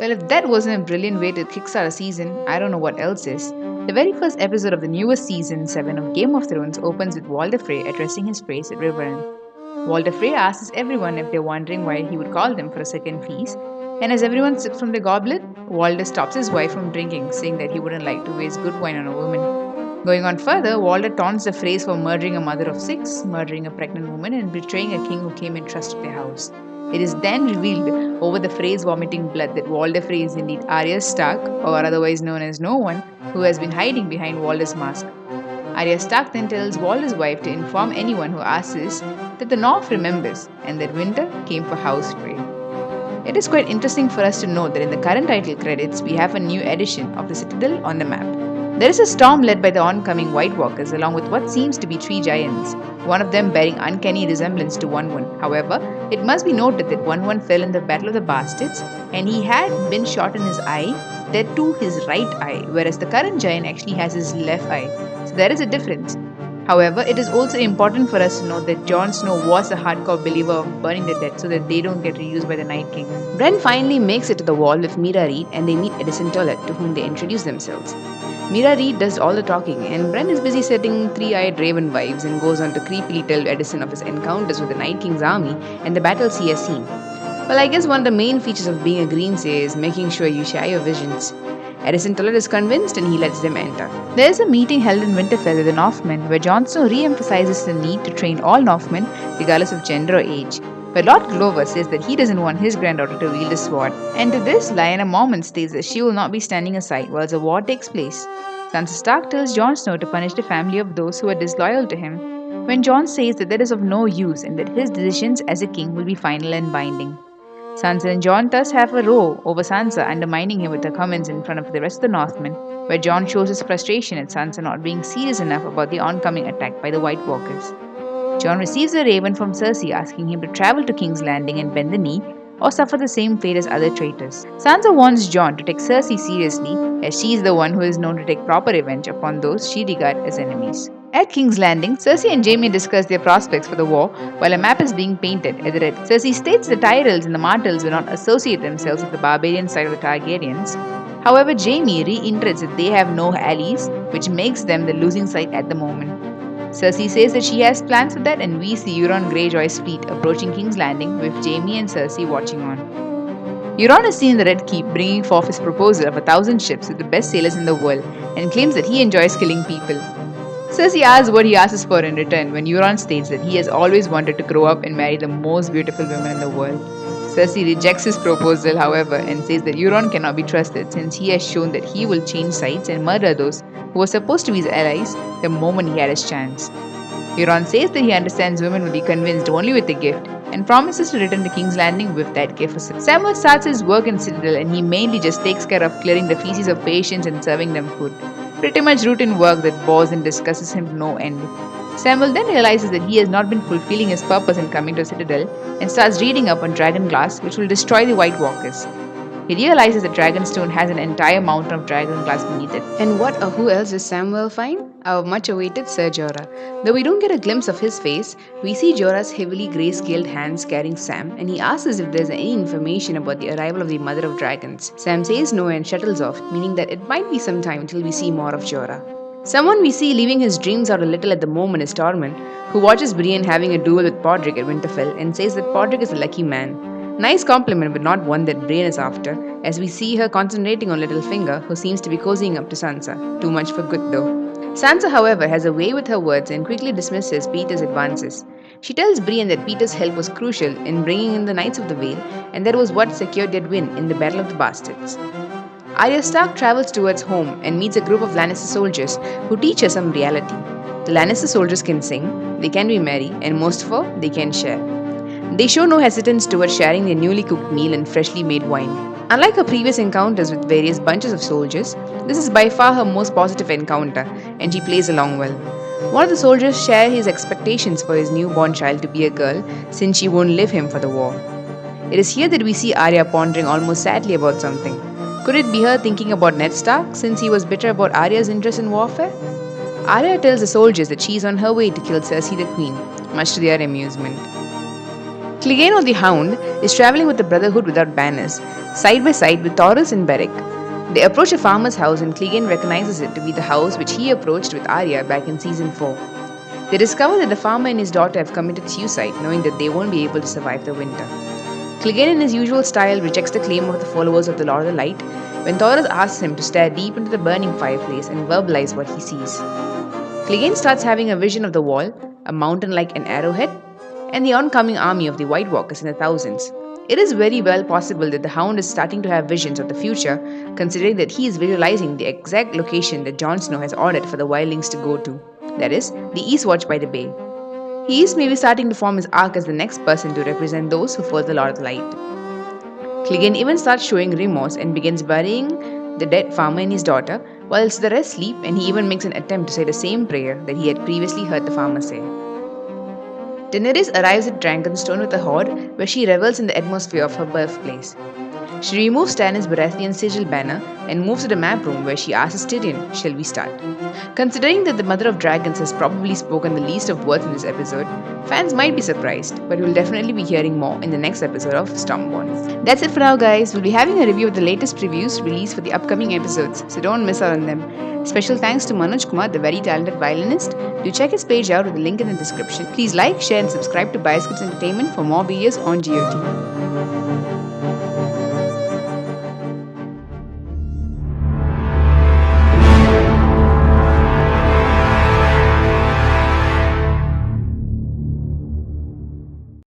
Well, if that wasn't a brilliant way to kickstart a season, I don't know what else is. The very first episode of the newest season 7 of Game of Thrones opens with Walder Frey addressing his praise at Riverrun. Walder Frey asks everyone if they're wondering why he would call them for a second feast, and as everyone sips from the goblet, Walder stops his wife from drinking, saying that he wouldn't like to waste good wine on a woman. Going on further, Walder taunts the Freys for murdering a mother of six, murdering a pregnant woman, and betraying a king who came in trust of their house. It is then revealed over the Freys vomiting blood that Walder Frey is indeed Arya Stark, or otherwise known as No One, who has been hiding behind Walder's mask. Arya Stark then tells Walder's wife to inform anyone who asks that the North remembers and that winter came for House Frey. It is quite interesting for us to note that in the current title credits, we have a new edition of the Citadel on the map. There is a storm led by the oncoming White Walkers along with what seems to be three giants, one of them bearing uncanny resemblance to One. However, it must be noted that One fell in the Battle of the Bastards and he had been shot in his eye, that too his right eye, whereas the current giant actually has his left eye. So there is a difference. However, it is also important for us to note that Jon Snow was a hardcore believer of burning the dead so that they don't get reused by the Night King. Bran finally makes it to the wall with Mira Reed and they meet Edison Tollett, to whom they introduce themselves. Mira Reed does all the talking and Bran is busy setting three-eyed raven vibes and goes on to creepily tell Edison of his encounters with the Night King's army and the battles he has seen. Well, I guess one of the main features of being a greenseer is making sure you share your visions. Edison Tollett is convinced and he lets them enter. There is a meeting held in Winterfell with the Northmen where Jon Snow re-emphasizes the need to train all Northmen regardless of gender or age. But Lord Glover says that he doesn't want his granddaughter to wield a sword. And to this, Lyanna Mormont states that she will not be standing aside whilst a war takes place. Sansa Stark tells Jon Snow to punish the family of those who are disloyal to him, when Jon says that that is of no use and that his decisions as a king will be final and binding. Sansa and Jon thus have a row over Sansa undermining him with her comments in front of the rest of the Northmen, where Jon shows his frustration at Sansa not being serious enough about the oncoming attack by the White Walkers. Jon receives a raven from Cersei asking him to travel to King's Landing and bend the knee, or suffer the same fate as other traitors. Sansa warns Jon to take Cersei seriously, as she is the one who is known to take proper revenge upon those she regards as enemies. At King's Landing, Cersei and Jaime discuss their prospects for the war while a map is being painted at the red. Cersei states the Tyrells and the Martells will not associate themselves with the barbarian side of the Targaryens. However, Jaime reiterates that they have no allies, which makes them the losing side at the moment. Cersei says that she has plans for that, and we see Euron Greyjoy's fleet approaching King's Landing with Jaime and Cersei watching on. Euron is seen in the Red Keep bringing forth his proposal of 1,000 ships with the best sailors in the world and claims that he enjoys killing people. Cersei asks what he asks for in return when Euron states that he has always wanted to grow up and marry the most beautiful woman in the world. Cersei rejects his proposal, however, and says that Euron cannot be trusted since he has shown that he will change sides and murder those who were supposed to be his allies the moment he had his chance. Euron says that he understands women will be convinced only with a gift and promises to return to King's Landing with that gift. Samwell starts his work in Citadel and he mainly just takes care of clearing the feces of patients and serving them food. Pretty much routine work that bores and disgusts him to no end. Samuel then realizes that he has not been fulfilling his purpose in coming to Citadel and starts reading up on dragon glass, which will destroy the White Walkers. He realizes that Dragonstone has an entire mountain of dragon glass beneath it. And what or who else does Samuel find? Our much awaited Ser Jorah. Though we don't get a glimpse of his face, we see Jorah's heavily grey-scaled hands carrying Sam, and he asks us if there's any information about the arrival of the Mother of Dragons. Sam says no and shuttles off, meaning that it might be some time until we see more of Jorah. Someone we see leaving his dreams out a little at the moment is Tormund, who watches Brienne having a duel with Podrick at Winterfell and says that Podrick is a lucky man. Nice compliment, but not one that Brienne is after, as we see her concentrating on Littlefinger, who seems to be cozying up to Sansa. Too much for good though. Sansa, however, has a way with her words and quickly dismisses Peter's advances. She tells Brienne that Peter's help was crucial in bringing in the Knights of the Vale, and that was what secured their win in the Battle of the Bastards. Arya Stark travels towards home and meets a group of Lannister soldiers who teach her some reality. The Lannister soldiers can sing, they can be merry, and most of all, they can share. They show no hesitance towards sharing their newly cooked meal and freshly made wine. Unlike her previous encounters with various bunches of soldiers, this is by far her most positive encounter, and she plays along well. One of the soldiers shares his expectations for his newborn child to be a girl, since she won't leave him for the war. It is here that we see Arya pondering almost sadly about something. Could it be her thinking about Ned Stark, since he was bitter about Arya's interest in warfare? Arya tells the soldiers that she is on her way to kill Cersei the Queen, much to their amusement. Clegane the Hound is traveling with the Brotherhood without banners, side by side with Taurus and Beric. They approach a farmer's house and Clegane recognizes it to be the house which he approached with Arya back in season 4. They discover that the farmer and his daughter have committed suicide, knowing that they won't be able to survive the winter. Clegane in his usual style rejects the claim of the followers of the Lord of the Light when Taurus asks him to stare deep into the burning fireplace and verbalize what he sees. Clegane starts having a vision of the wall, a mountain like an arrowhead, and the oncoming army of the White Walkers in the thousands. It is very well possible that the Hound is starting to have visions of the future, considering that he is visualizing the exact location that Jon Snow has ordered for the wildlings to go to, that is, the Eastwatch by the Bay. He is maybe starting to form his arc as the next person to represent those who follow the Lord of the Light. Clegane even starts showing remorse and begins burying the dead farmer and his daughter, whilst the rest sleep, and he even makes an attempt to say the same prayer that he had previously heard the farmer say. Daenerys arrives at Dragonstone with a horde where she revels in the atmosphere of her birthplace. She removes Stannis Baratheon's sigil banner and moves to the map room where she asks Tyrion, "Shall we start?" Considering that the Mother of Dragons has probably spoken the least of words in this episode, fans might be surprised, but we'll definitely be hearing more in the next episode of Stormborn. That's it for now, guys. We'll be having a review of the latest previews released for the upcoming episodes, so don't miss out on them. Special thanks to Manoj Kumar, the very talented violinist. Do check his page out with the link in the description. Please like, share, and subscribe to Bioscripts Entertainment for more videos on GOT.